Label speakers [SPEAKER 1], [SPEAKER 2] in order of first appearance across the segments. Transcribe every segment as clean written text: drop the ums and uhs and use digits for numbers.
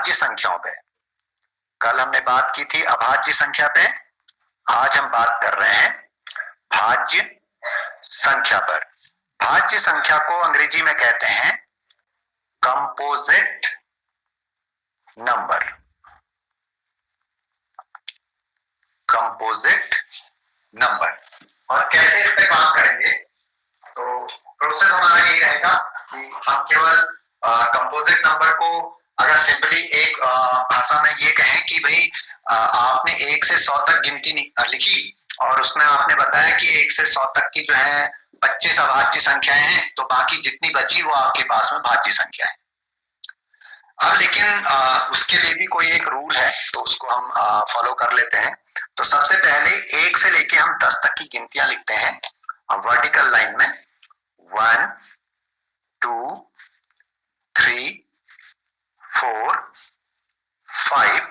[SPEAKER 1] अभाज्य संख्याओं पे। कल हमने बात की थी अभाज्य संख्या पे, आज हम बात कर रहे हैं भाज्य संख्या पर। भाज्य संख्या को अंग्रेजी में कहते हैं कंपोजिट नंबर। Composite number. और कैसे इस पे काम करेंगे, तो प्रोसेस हमारा ये रहेगा कि हम केवल कंपोजिट नंबर को अगर सिंपली एक भाषा में ये कहें कि भाई आपने 1 से 100 तक गिनती लिखी और उसमें आपने बताया कि 1 से 100 तक की जो है 25 अभाज्य संख्याएं हैं, तो बाकी जितनी बची वो आपके पास में भाज्य संख्या है। अब लेकिन उसके लिए भी कोई एक रूल है, तो उसको हम फॉलो कर लेते हैं। तो सबसे पहले 1 से लेके हम 10 तक की गिनतियां लिखते हैं वर्टिकल लाइन में। 1 2 3 4 5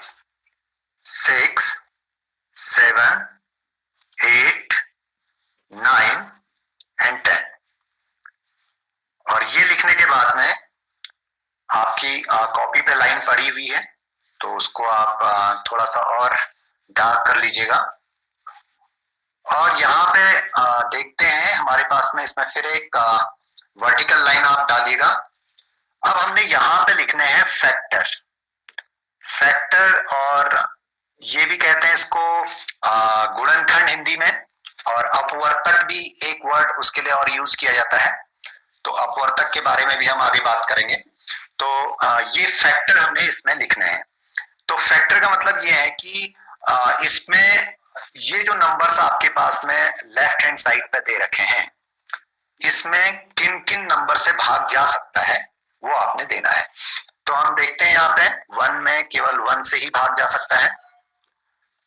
[SPEAKER 1] 6 7 8 9 एंड 10। और ये लिखने के बाद में आपकी कॉपी पे लाइन पड़ी हुई है, तो उसको आप थोड़ा सा और डार्क कर लीजिएगा। और यहाँ पे देखते हैं हमारे पास में इसमें फिर एक वर्टिकल लाइन आप डालिएगा। अब हमने यहाँ पे लिखने हैं फैक्टर। फैक्टर, और ये भी कहते हैं इसको गुणनखंड हिंदी में, और अपवर्तक भी एक वर्ड उसके लिए और यूज किया जाता है। तो अपवर्तक के बारे में भी हम आगे बात करेंगे। तो ये फैक्टर हमने इसमें लिखने हैं। तो फैक्टर का मतलब ये है कि इसमें ये जो नंबर्स आपके पास में लेफ्ट हैंड साइड पे दे रखे हैं, इसमें किन किन नंबर से भाग जा सकता है वो आपने देना है। तो हम देखते हैं यहाँ पे 1 में केवल 1 से ही भाग जा सकता है।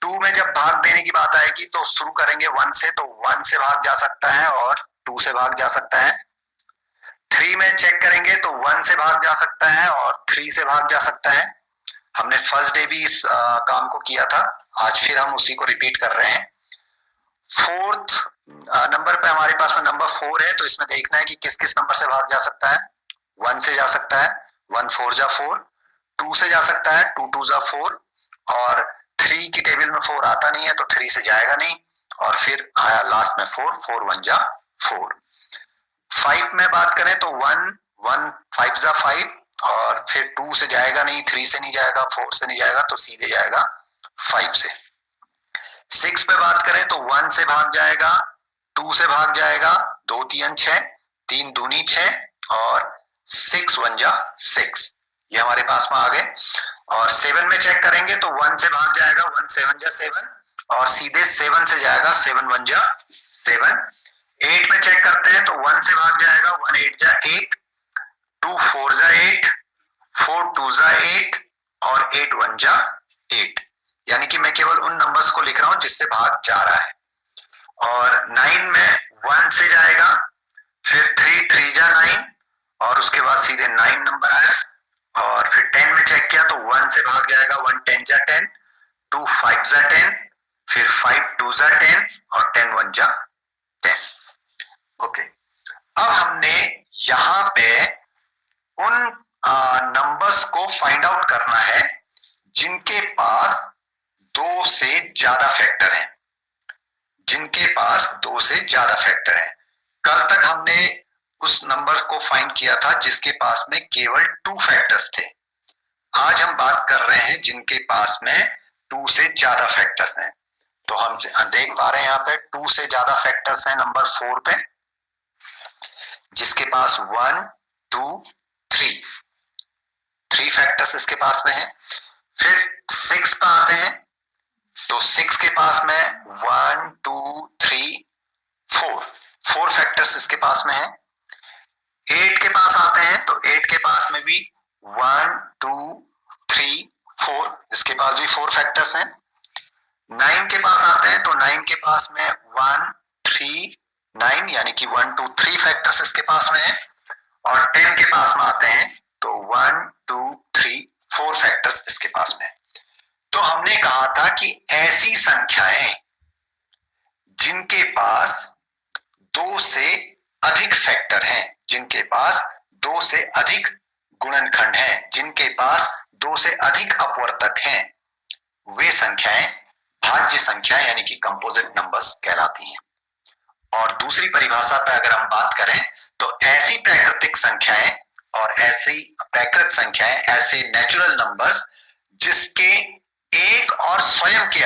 [SPEAKER 1] 2 में जब भाग देने की बात आएगी तो शुरू करेंगे 1 से, तो 1 से भाग जा सकता है और 2 से भाग जा सकता है। 3 में चेक करेंगे तो 1 से भाग जा सकता है और 3 से भाग जा सकता है। हमने फर्स्ट डे भी इस काम को किया था, आज फिर हम उसी को रिपीट कर रहे हैं। 4th नंबर पे हमारे पास में नंबर 4 है, तो इसमें देखना है कि किस किस नंबर से भाग जा सकता है। 1 से जा सकता है, 1 4 जा 4। 2 से जा सकता है, 2 2 जा 4। और 3 की टेबल में 4 आता नहीं है, तो 3 से जाएगा नहीं। और फिर आया लास्ट में 4, 4 1 जा 4। 5 में बात करें तो 1 1 5 जा 5, और फिर 2 से जाएगा नहीं, 3 से नहीं जाएगा, 4 से नहीं जाएगा, तो सीधे जाएगा 5 से। 6 पे बात करें तो 1 से भाग जाएगा, 2 से भाग जाएगा, 2 3 6, 3 दूनी 6, और 6 1 जा 6। ये हमारे पास में आ गए। और 7 में चेक करेंगे तो 1 से भाग जाएगा, 1 7 जा 7, और सीधे 7 से जाएगा, 7 1 जा 7। 8 में चेक करते हैं तो 1 से भाग जाएगा, 1 8 जा 8, 2 4 जा 8, 4 2 जा 8, और 8 1 जा 8। यानी कि मैं केवल उन नंबर्स को लिख रहा हूं जिससे भाग जा रहा है। और 9 में 1 से जाएगा, फिर 3 3 जा 9, और उसके बाद सीधे 9 नंबर आया। और फिर 10 में चेक किया तो 1 से भाग जाएगा, 1 10 जा 10, 2 5 जा 10, फिर 5 2 जा 10, और 10 1 जा 10। ओके, अब हमने यहाँ पे उन नंबर्स को फाइंड आउट करना है जिनके पास 2 से ज्यादा फैक्टर हैं। जिनके पास 2 से ज्यादा फैक्टर हैं। कल तक हमने उस नंबर को फाइंड किया था जिसके पास में केवल 2 फैक्टर्स थे। आज हम बात कर रहे हैं जिनके पास में 2 से ज्यादा फैक्टर्स हैं। तो हम देख पा रहे हैं यहाँ पे 2 से ज्यादा फैक्टर्स हैं नंबर 4 पे, जिसके पास 1 2 3 फैक्टर्स इसके पास में है। फिर 6 पे आते हैं तो 6 के पास में 1 2 3 4 फैक्टर्स इसके पास में है। 8 के पास आते हैं तो 8 के पास में भी 1 2 3 4, इसके पास भी 4 फैक्टर्स हैं। 9 के पास आते हैं तो 9 के पास में 1 3 9, यानी कि 1 2 3 फैक्टर्स इसके पास में है। और 10 के पास में आते हैं तो 1 2 3 4 फैक्टर्स इसके पास में है। तो हमने कहा था कि ऐसी संख्याएं जिनके पास 2 से अधिक फैक्टर हैं, जिनके पास 2 से अधिक गुणनखंड हैं, जिनके पास 2 से अधिक अपवर्तक हैं वे संख्याएं भाज्य संख्या यानी कि कंपोजिट नंबर्स कहलाती हैं। और दूसरी परिभाषा पे अगर हम बात करें तो ऐसी प्राकृतिक संख्याएं और ऐसी प्राकृत संख्याएं ऐसे नेचुरल नंबर्स जिसके एक और स्वयं के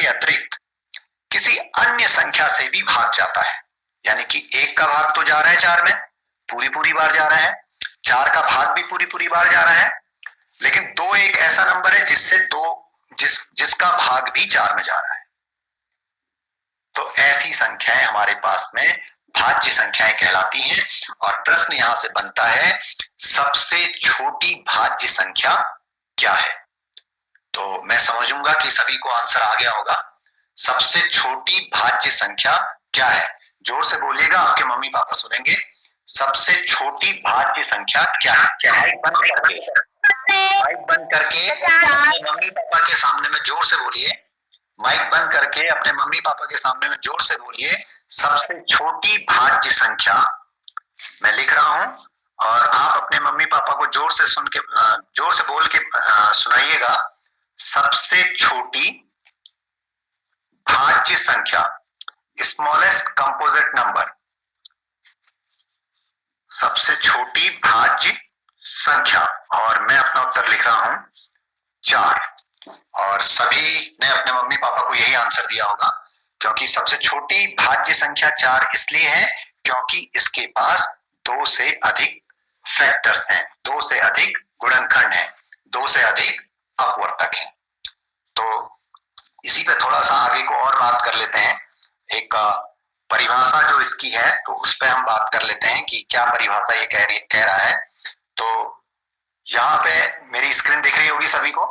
[SPEAKER 1] अतिरिक्त किसी अन्य संख्या से भी भाग जाता है। यानी कि एक का भाग तो जा रहा है 4 में, पूरी बार जा रहा है, 4 का भाग भी पूरी बार जा रहा है, लेकिन 2 एक ऐसा नंबर है जिसका भाग भी 4 में जा रहा है। तो ऐसी संख्याएं हमारे पास में भाज्य संख्याएं कहलाती हैं। और प्रश्न यहां से बनता है सबसे छोटी भाज्य संख्या क्या है। तो मैं समझूंगा कि सभी को आंसर आ गया होगा। सबसे छोटी भाज्य संख्या क्या है, जोर से बोलिएगा, आपके मम्मी पापा सुनेंगे। सबसे छोटी भाज्य संख्या क्या है? माइक बंद करके अपने मम्मी पापा के सामने में जोर से बोलिए। माइक बंद करके अपने मम्मी पापा के सामने में जोर से बोलिए, सबसे छोटी भाज्य संख्या। मैं लिख रहा हूं और आप अपने मम्मी पापा को जोर से बोल के सुनाइएगा। सबसे छोटी भाज्य संख्या, स्मॉलेस्ट कंपोजिट नंबर, सबसे छोटी भाज्य संख्या। और मैं अपना उत्तर लिख रहा हूं 4। और सभी ने अपने मम्मी पापा को यही आंसर दिया होगा, क्योंकि सबसे छोटी भाज्य संख्या 4 इसलिए है क्योंकि इसके पास 2 से अधिक फैक्टर्स हैं, 2 से अधिक गुणनखंड हैं, 2 से अधिक अपवर्तक हैं। तो इसी पे थोड़ा सा आगे को और बात कर लेते हैं। एक परिभाषा जो इसकी है तो उस पर हम बात कर लेते हैं कि क्या परिभाषा ये कह रहा है। तो यहाँ पे मेरी स्क्रीन दिख रही होगी सभी को?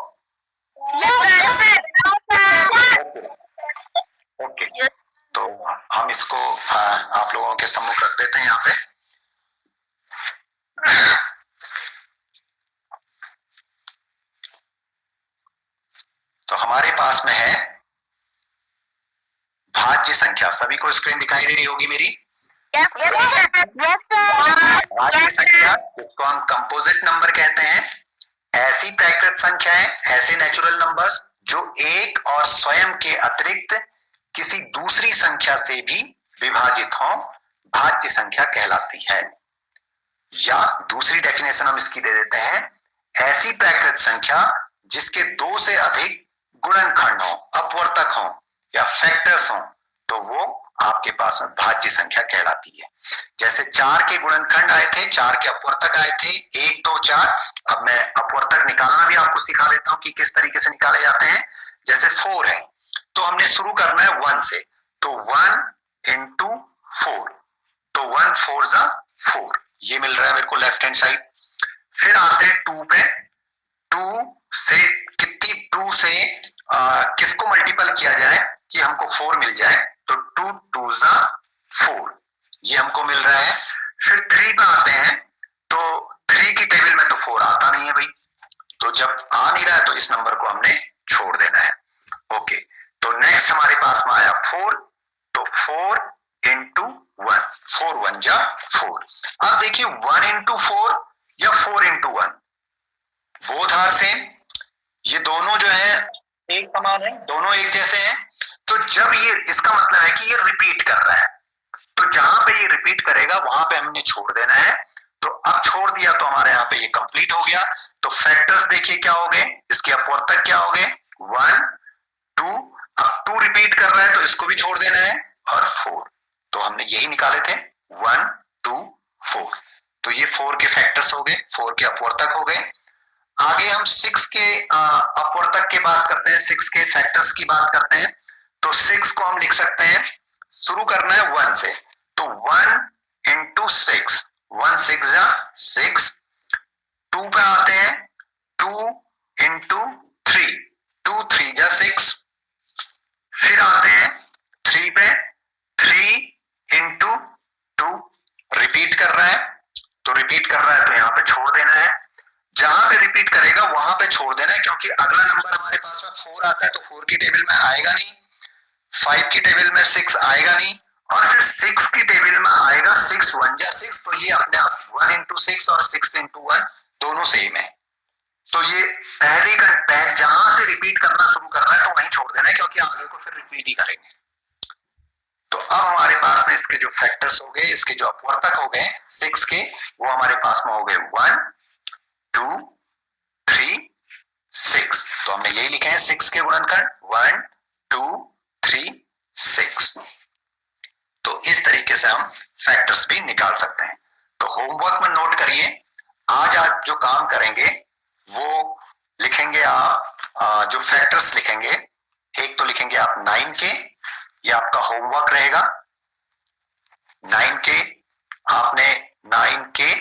[SPEAKER 1] ओके, तो हम इसको आप लोगों के सम्मुख रख देते हैं यहाँ पे। तो हमारे पास में है भाज्य संख्या। सभी को स्क्रीन दिखाई दे रही होगी मेरी? भाज्य संख्या, जिसको हम कंपोजिट नंबर कहते हैं, ऐसी प्राकृत संख्याएं, ऐसे नेचुरल नंबर्स जो एक और स्वयं के अतिरिक्त किसी दूसरी संख्या से भी विभाजित हों, भाज्य संख्या कहलाती है। या दूसरी डेफिनेशन हम इसकी दे देते हैं, ऐसी प्राकृत संख्या जिसके 2 से अधिक गुणनखंड हो, अपवर्तक हो या फैक्टर्स हो, तो वो आपके पास में भाज्य संख्या कहलाती है। जैसे 4 के गुणनखंड आए थे, 4 के अपवर्तक आए थे, 1 2 4। अब मैं अपवर्तक निकालना भी आपको सिखा देता हूं कि किस तरीके से निकाले जाते हैं। जैसे 4 है तो हमने शुरू करना है 1 से, तो 1 into 4, तो 1 4 जा 4, ये मिल रहा है मेरे को लेफ्ट हैंड साइड। फिर आते हैं 2 पे, 2 से किसको मल्टीपल किया जाए कि हमको 4 मिल जाए, तो 2 2 जा 4, ये हमको मिल रहा है। फिर 3 पे आते हैं तो 3 की टेबल में तो 4 आता नहीं है भाई, तो जब आ नहीं रहा है तो इस नंबर को हमने छोड़ देना है। ओके, तो नेक्स्ट हमारे पास में आया 4, तो 4 into 1, 4 1 जा 4। अब देखिए 1 into 4 या 4 into 1, बोथ आर सेम, ये दोनों जो है एक समान है, दोनों एक जैसे हैं। तो जब ये, इसका मतलब है कि ये रिपीट कर रहा है, तो जहां पे ये रिपीट करेगा वहां पे हमने छोड़ देना है। तो अब छोड़ दिया तो हमारे यहाँ पे ये कंप्लीट हो गया। तो फैक्टर्स देखिए क्या हो गए, इसके अपवर्तक क्या हो गए, 1 2, अब 2 रिपीट कर रहा है तो इसको भी छोड़ देना है, और 4, तो हमने यही निकाले थे 1 2 4। तो ये 4 के फैक्टर्स हो गए, 4 के अपवर्तक हो गए। आगे हम 6 के अपवर्तक की बात करते हैं, 6 के फैक्टर्स की बात करते हैं। तो 6 को हम लिख सकते हैं, शुरू करना है 1 से, तो 1 into 6, 1 6 जा 6। 2 पे आते हैं, 2 into 3, 2 3 जा 6। फिर आते हैं 3 पे, 3 into 2, रिपीट कर रहा है, तो रिपीट कर रहा है तो यहाँ पे छोड़ देना है। जहां पे रिपीट करेगा वहां पे छोड़ देना है, क्योंकि अगला नंबर हमारे पास में 4 आता है तो 4 की टेबल में आएगा नहीं, 5 की टेबल में 6 आएगा नहीं, और फिर 6 की टेबल में आएगा 6 1 जा 6, तो ये अपने आप 1 into 6 और 6 into 1 दोनों सेम है। तो ये पहले जहां से रिपीट करना शुरू कर रहा है तो वहीं छोड़ देना है, क्योंकि आगे को फिर रिपीट ही करेंगे। तो अब हमारे पास में इसके जो फैक्टर्स हो गए, इसके जो अपवर्तक हो गए 6 के, वो हमारे पास में हो गए 1 2 3 6। तो हमने यही लिखे हैं 6 के गुणनखंड 1 2 3 6। तो इस तरीके से हम फैक्टर्स भी निकाल सकते हैं। तो होमवर्क में नोट करिए, आज जो काम करेंगे वो लिखेंगे आप जो फैक्टर्स लिखेंगे, एक तो लिखेंगे आप 9 के, ये आपका होमवर्क रहेगा। 9 के आपने 9 के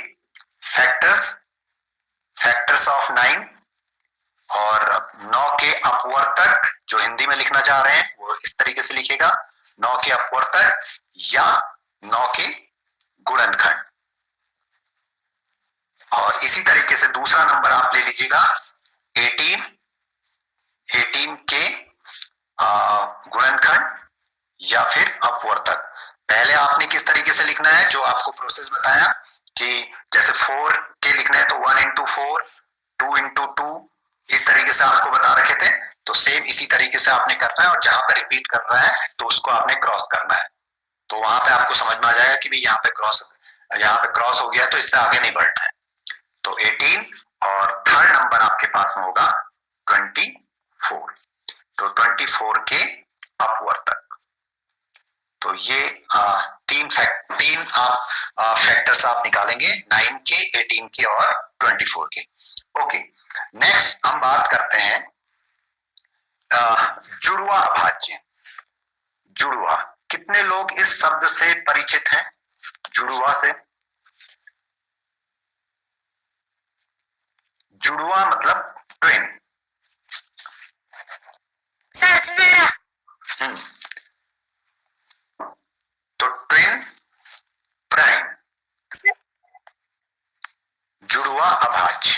[SPEAKER 1] फैक्टर्स ऑफ 9 और 9 के अपवर्तक जो हिंदी में लिखना चाह रहे हैं वो इस तरीके से लिखेगा, 9 के अपवर्तक या 9 के गुणनखंड। और इसी तरीके से दूसरा नंबर आप ले लीजिएगा 18 के गुणनखंड या फिर अपवर्तक। पहले आपने किस तरीके से लिखना है, जो आपको प्रोसेस बताया कि जैसे 4 के लिखना है तो 1 इंटू 4 2 इंटू 2 इस तरीके से आपको बता रखे थे। तो सेम इसी तरीके से आपने करना है, और जहां पर रिपीट कर रहा है तो उसको आपने क्रॉस करना है। तो वहां पे आपको समझ में आ जाएगा कि भाई यहाँ पे क्रॉस हो गया तो इससे आगे नहीं बढ़ना है। तो 18 और थर्ड नंबर आपके पास में होगा 24। तो 24 के अपवर्तक। तो ये तीन फैक्टर्स आप निकालेंगे, 9 के 18 के और 24 के। ओके, नेक्स्ट हम बात करते हैं जुड़वा अभाज्य। जुड़वा, कितने लोग इस शब्द से परिचित हैं? जुड़वा से, जुड़वा मतलब ट्विन। तो ट्विन प्राइम, जुड़वा अभाज्य।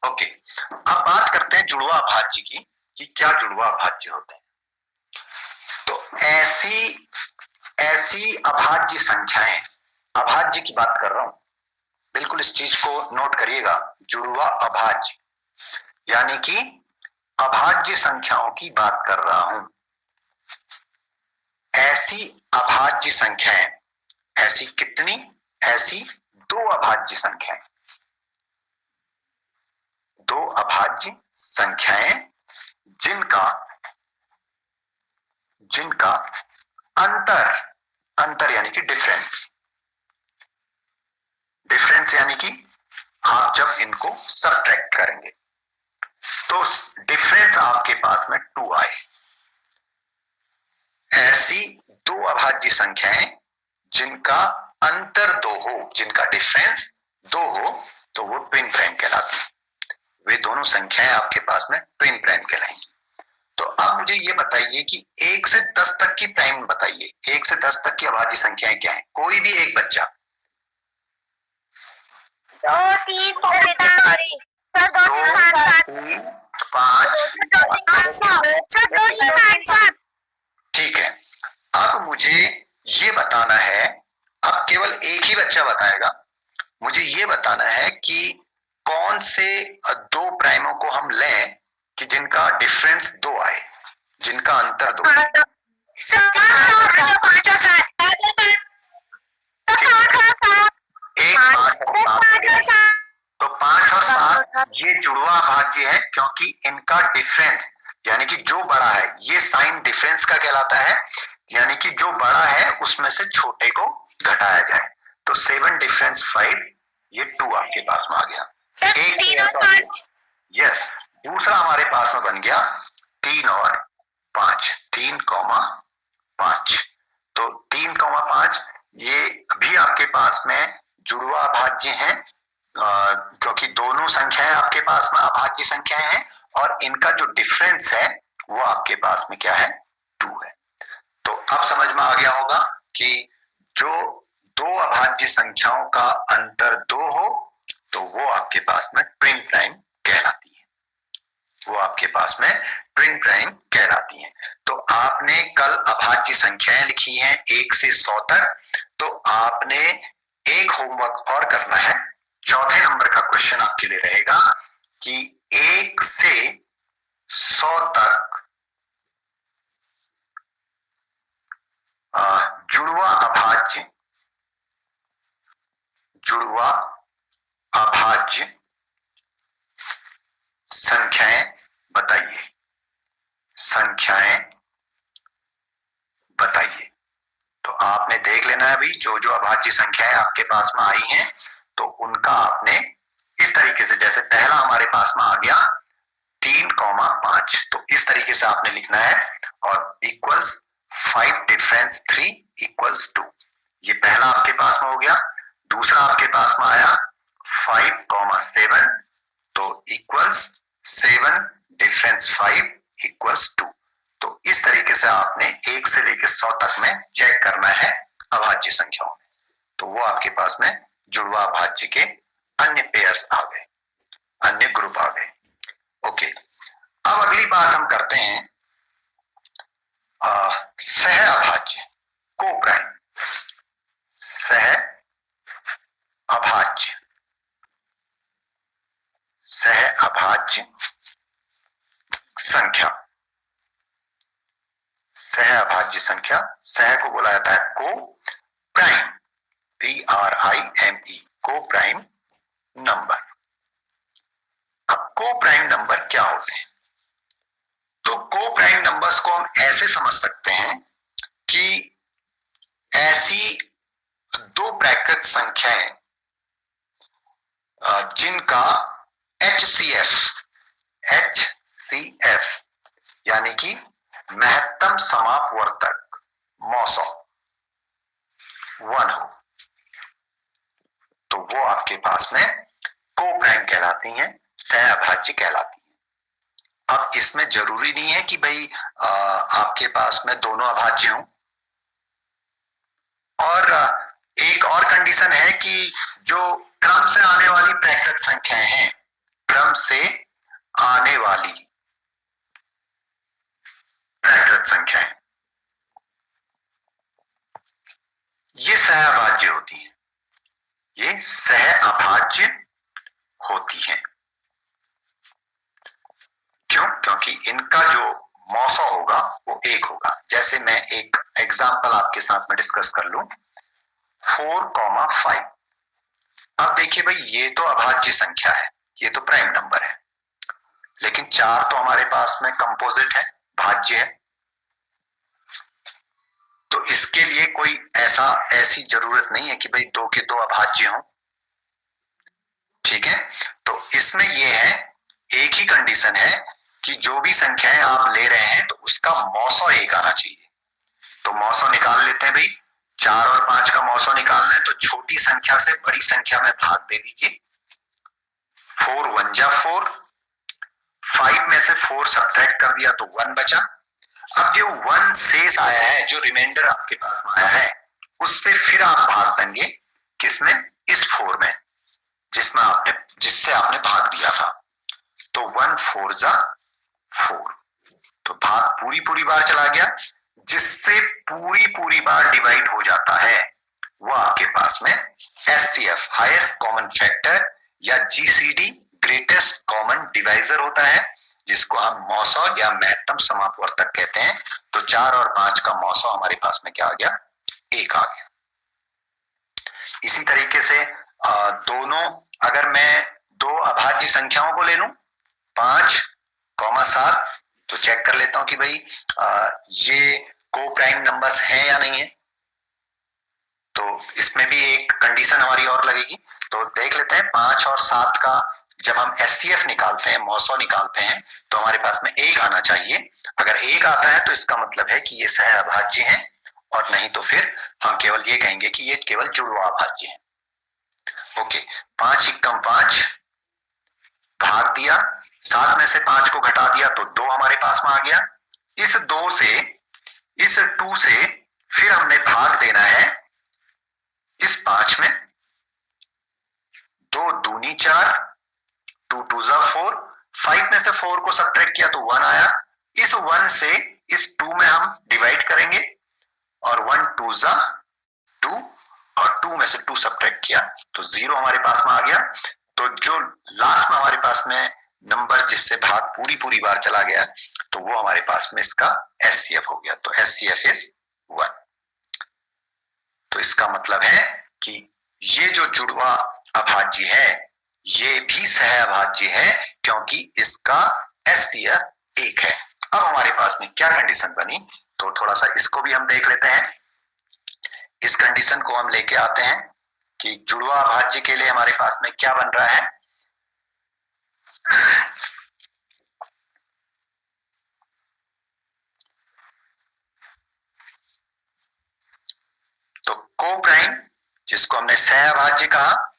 [SPEAKER 1] ओके, अब बात करते हैं जुड़वा अभाज्य की कि क्या जुड़वा अभाज्य होते हैं। तो ऐसी अभाज्य संख्याएं, अभाज्य की बात कर रहा हूं, बिल्कुल इस चीज को नोट करिएगा। जुड़वा अभाज्य यानी कि अभाज्य संख्याओं की बात कर रहा हूं। ऐसी अभाज्य संख्याएं, ऐसी कितनी? ऐसी 2 अभाज्य संख्याएं, 2 अभाज्य संख्याएं जिनका अंतर यानी कि डिफरेंस यानी कि आप जब इनको सबट्रैक्ट करेंगे तो डिफरेंस आपके पास में 2 आए। ऐसी 2 अभाज्य संख्याएं जिनका अंतर 2 हो, जिनका डिफरेंस 2 हो, तो वो ट्विन प्राइम कहलाती है। वे दोनों संख्याएं आपके पास में ट्विन प्राइम कहलाएंगी। तो अब मुझे ये बताइए कि 1 से 10 तक की प्राइम बताइए, 1 से 10 तक की अभाज्य संख्याएं क्या है? कोई भी एक बच्चा।
[SPEAKER 2] 2 3 4 5 7।
[SPEAKER 1] ठीक है, अब मुझे ये बताना है, अब केवल एक ही बच्चा बताएगा, मुझे ये बताना है कि कौन से 2 प्राइमों को हम लें कि जिनका डिफरेंस 2 आए, जिनका अंतर 2।
[SPEAKER 2] 5 और 7।
[SPEAKER 1] तो 5 और 7 ये जुड़वा अभाज्य है, क्योंकि इनका डिफरेंस यानी कि जो बड़ा है, ये साइन डिफरेंस का कहलाता है, यानी कि जो बड़ा है उसमें से छोटे को घटाया जाए। तो 7 डिफरेंस 5, ये 2 आपके पास में आ गया। यस, दूसरा हमारे पास में बन गया 3 और 5, 3,5। तो 3,5 ये भी आपके पास में जुड़वा अभाज्य हैं, क्योंकि दोनों संख्याएं आपके पास में अभाज्य संख्याएं हैं और इनका जो डिफरेंस है वो आपके पास में क्या है? 2 है। तो अब समझ में आ गया होगा कि जो 2 अभाज्य संख्याओं का अंतर 2 हो तो वो आपके पास में ट्विन प्राइम कहलाती है, वो आपके पास में ट्विन प्राइम कहलाती है। तो आपने कल अभाज्य संख्याएं लिखी हैं 1 से 100 तक। तो आपने एक होमवर्क और करना है, चौथे नंबर का क्वेश्चन आपके आपके लिए रहेगा कि 1 से 100 तक जुड़वा अभाज्य संख्याएं बताइए। तो आपने देख लेना है भाई, जो जो अभाज्य संख्याएं आपके पास में आई हैं तो उनका आपने इस तरीके से, जैसे पहला हमारे पास में आ गया 3,5, तो इस तरीके से आपने लिखना है, और इक्वल्स 5 डिफरेंस 3 इक्वल्स 2, ये पहला आपके पास में हो गया। दूसरा आपके पास में आया 5,7, तो इक्वल्स 7 डिफरेंस 5 इक्वल्स 2। तो इस तरीके से आपने 1 से लेकर 100 तक में चेक करना है अभाज्य संख्याओं में। तो वो आपके पास में जुड़वा अभाज्य के अन्य पेयर्स आ गए, अन्य ग्रुप आ गए। ओके, अब अगली बात हम करते हैं सह अभाज्य, को-प्राइम सह अभाज्य संख्या। सह अभाज्य संख्या, सह को बोला जाता है को प्राइम, PRIME, को प्राइम नंबर। अब को प्राइम नंबर क्या होते हैं? तो को प्राइम नंबर्स को हम ऐसे समझ सकते हैं कि ऐसी दो ब्रैकेट संख्याएं जिनका HCF यानी कि महत्तम समापवर्तक मौसो 1 हो, तो वो आपके पास में को प्राइम कहलाती हैं, सह अभाज्य कहलाती हैं। अब इसमें जरूरी नहीं है कि भाई आपके पास में दोनों अभाज्य हों, और एक और कंडीशन है कि जो क्रम से आने वाली ब्रैकेट संख्याएं हैं, क्रम से आने वाली ब्रैकेट संख्याएं, ये सह अभाज्य होती हैं, ये सह अभाज्य होती हैं। क्यों? क्योंकि इनका जो मौसा होगा वो 1 होगा। जैसे मैं एक एग्जांपल आपके साथ में डिस्कस कर लूं, 4,5। अब देखिए भाई, ये तो अभाज्य संख्या है, ये तो प्राइम नंबर है, लेकिन 4 तो हमारे पास में कंपोजिट है, भाज्य है। तो इसके लिए कोई ऐसी जरूरत नहीं है कि भाई 2 के 2 अभाज्य हों, ठीक है। तो इसमें ये है, एक ही कंडीशन है कि जो भी संख्याएं आप ले रहे हैं तो उसका मौसो 1 आना चाहिए। तो मौसो निकाल लेते हैं भाई, 4 और 5 का मौसो निकालना है तो छोटी संख्या से बड़ी संख्या में भाग दे दीजिए। 4 1 जा 4, 5 में से 4 सब्ट्रैक्ट कर दिया तो 1 बचा। अब जो 1 शेष आया है, जो रिमाइंडर आपके पास में आया है, उससे फिर आप भाग देंगे किसमें? इस 4 में, जिससे आपने भाग दिया था। तो 1 4 जा 4, तो भाग पूरी बार चला गया, जिससे पूरी बार डिवाइड हो जाता है वो आपके पास में HCF हाईएस्ट कॉमन फैक्टर या GCD ग्रेटेस्ट कॉमन डिवाइजर होता है, जिसको हम मौसो या महत्तम समापवर्तक कहते हैं। तो 4 और 5 का मौसो हमारे पास में क्या आ गया? 1 आ गया। इसी तरीके से दोनों, अगर मैं 2 अभाज्य संख्याओं को ले लूं 5,7, तो चेक कर लेता हूं कि भाई ये को प्राइम नंबर्स हैं या नहीं है। तो इसमें भी एक कंडीशन हमारी और लगेगी, तो देख लेते हैं 5 और 7 का जब हम HCF निकालते हैं, मौसो निकालते हैं, तो हमारे पास में 1 आना चाहिए। अगर 1 आता है तो इसका मतलब है कि ये सह अभाज्य हैं, और नहीं तो फिर हम केवल ये कहेंगे कि ये केवल जुड़वा अभाज्य हैं। ओके, 5 एकम 5 भाग दिया, 7 में से 5 को घटा दिया तो 2 हमारे पास में आ गया। इस 2 से, इस 2 से फिर हमने भाग देना है इस 5 में, 2 दूनी 4, 2 2 जा 4, 5 में से 4 को सब्ट्रैक्ट किया तो 1 आया। इस 1 से इस 2 में हम डिवाइड करेंगे, और 1 2 जा 2, और 2 में से 2 सब्ट्रैक्ट किया तो 0 हमारे पास में आ गया। तो जो लास्ट में हमारे पास में नंबर जिससे भाग पूरी बार चला गया तो वो हमारे पास में इसका एचसीएफ हो गया। तो एचसीएफ इज 1। तो इसका मतलब है कि ये जो जुड़वा अभाज्य है ये भी सह अभाज्य है क्योंकि इसका एचसीएफ 1 है। अब हमारे पास में क्या कंडीशन बनी, तो थोड़ा सा इसको भी हम देख लेते हैं। इस कंडीशन को हम लेके आते हैं कि जुड़वा अभाज्य के लिए हमारे पास में क्या बन रहा है। तो को प्राइम जिसको हमने सह अभाज्य कहा,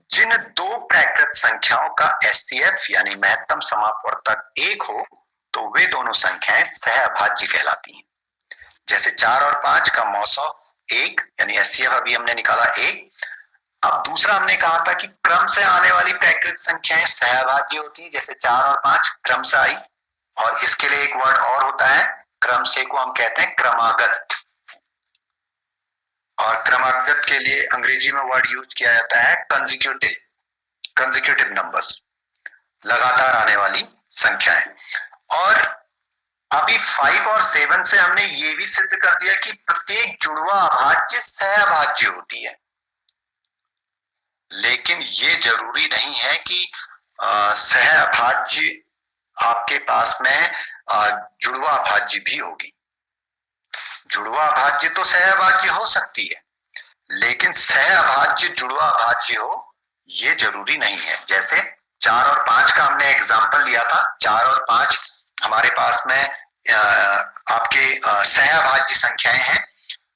[SPEAKER 1] जिन दो प्राकृत संख्याओं का एचसीएफ यानी महत्तम समापवर्तक 1 हो तो वे दोनों संख्याएं सह अभाज्य कहलाती हैं। जैसे 4 और 5 का मौसौ 1 यानी एचसीएफ अभी हमने निकाला 1। अब दूसरा हमने कहा था कि क्रम से आने वाली प्राकृत संख्याएं सहअभाज्य होती है, जैसे 4 और 5 क्रम से आई। और इसके लिए एक वर्ड और होता है, क्रम से को हम कहते हैं क्रमागत। और क्रमागत के लिए अंग्रेजी में वर्ड यूज किया जाता है कंसेक्यूटिव नंबर्स, लगातार आने वाली संख्याएं। और अभी 5 और 7 से हमने ये भी सिद्ध कर दिया कि प्रत्येक जुड़वा अभाज्य सहअभाज्य होती है। लेकिन ये जरूरी नहीं है कि सहअभाज्य आपके पास में जुड़वा अभाज्य भी होगी। जुड़वा अभाज्य तो सहअभाज्य हो सकती है, लेकिन सहअभाज्य जुड़वा अभाज्य हो ये जरूरी नहीं है। जैसे 4 और 5 का हमने एग्जाम्पल लिया था। 4 और 5 हमारे पास में आपके सहअभाज्य संख्याएं हैं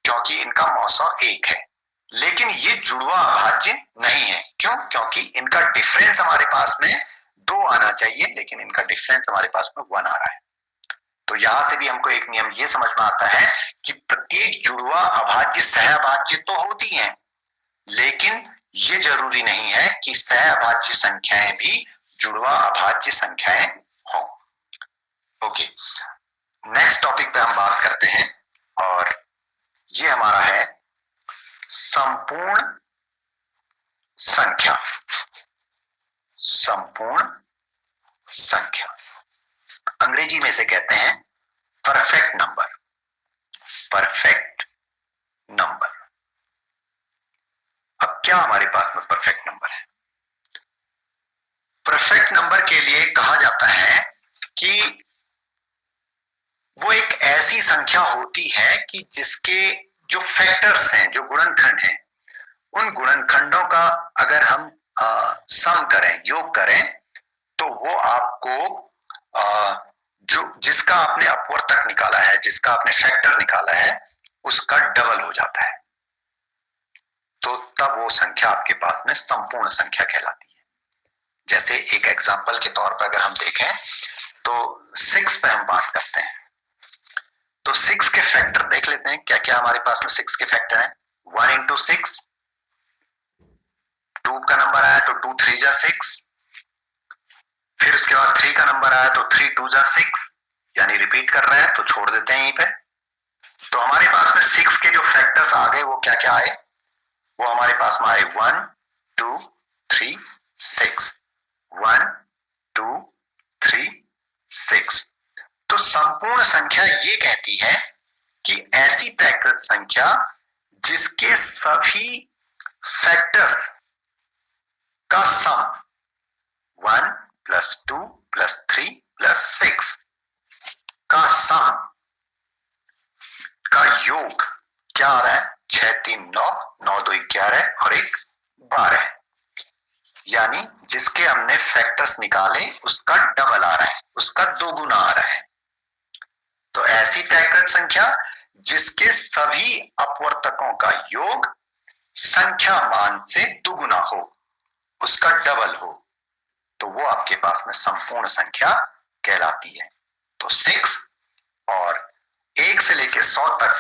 [SPEAKER 1] क्योंकि इनका मौसौ 1 है, लेकिन ये जुड़वा अभाज्य नहीं है। क्यों? क्योंकि इनका डिफरेंस हमारे पास में 2 आना चाहिए, लेकिन इनका डिफरेंस हमारे पास में 1 आ रहा है। तो यहां से भी हमको एक नियम ये समझ में आता है कि प्रत्येक जुड़वा अभाज्य सहअभाज्य तो होती हैं, लेकिन ये जरूरी नहीं है कि सहअभाज्य संख्याएं भी जुड़वा अभाज्य संख्याएं हों। ओके, नेक्स्ट टॉपिक पे हम बात करते हैं और ये हमारा है संपूर्ण संख्या। संपूर्ण संख्या अंग्रेजी में से कहते हैं परफेक्ट नंबर। Perfect number. अब क्या हमारे पास में परफेक्ट नंबर है? परफेक्ट नंबर के लिए कहा जाता है कि वो एक ऐसी संख्या होती है कि जिसके जो फैक्टर्स हैं, जो गुणनखंड हैं, उन गुणनखंडों का अगर हम सम करें, योग करें, तो वो आपको जो जिसका आपने अपवर्तक निकाला है, जिसका आपने फैक्टर निकाला है, उसका डबल हो जाता है। तो तब वो संख्या आपके पास में संपूर्ण संख्या कहलाती है। जैसे एक एग्जांपल के तौर पर अगर हम देखें तो 6 पे हम बात करते हैं। तो 6 के फैक्टर देख लेते हैं क्या क्या हमारे पास में 6 के फैक्टर हैं। 1 इंटू 6, 2 का नंबर आया तो 2 3 जा 6, फिर उसके बाद 3 का नंबर आया तो 3 2 जा 6, यानी रिपीट कर रहे हैं तो छोड़ देते हैं यहीं पे। तो हमारे पास में 6 के जो फैक्टर्स आ गए वो क्या क्या आए, वो हमारे पास में आए 1 2 3 6, 1 2 3 6। तो संपूर्ण संख्या ये कहती है कि ऐसी प्राकृत संख्या जिसके सभी फैक्टर्स का सम 1 प्लस 2 प्लस 3 प्लस 6 का सम का योग क्या आ रहा है, 6 3 9, 9 2 11 और 1 12, यानी जिसके हमने फैक्टर्स निकाले उसका डबल आ रहा है, उसका 2 गुना आ रहा है। तो ऐसी प्राकृत संख्या जिसके सभी अपवर्तकों का योग संख्या मान से दुगुना हो, उसका डबल हो, तो वो आपके पास में संपूर्ण संख्या कहलाती है। तो 6 और 1 से लेकर 100 तक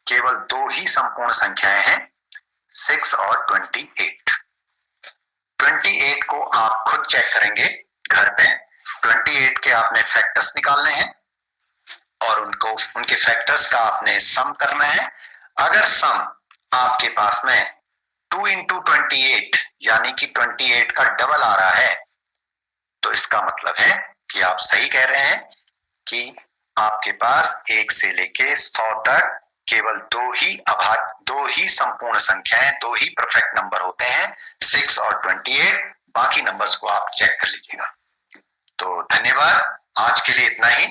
[SPEAKER 1] केवल 2 ही संपूर्ण संख्याएं हैं, 6 और 28। 28 को आप खुद चेक करेंगे घर पे। 28 के आपने फैक्टर्स निकालने हैं और उनके फैक्टर्स का आपने सम करना है। अगर सम आपके पास में 2 इंटू 28 यानी कि 28 का डबल आ रहा है, तो इसका मतलब है कि आप सही कह रहे हैं कि आपके पास 1 से लेके 100 तक केवल दो ही संपूर्ण संख्याएं, 2 ही परफेक्ट नंबर होते हैं, 6 और 28। बाकी नंबर्स को आप चेक कर लीजिएगा। तो धन्यवाद, आज के लिए इतना ही।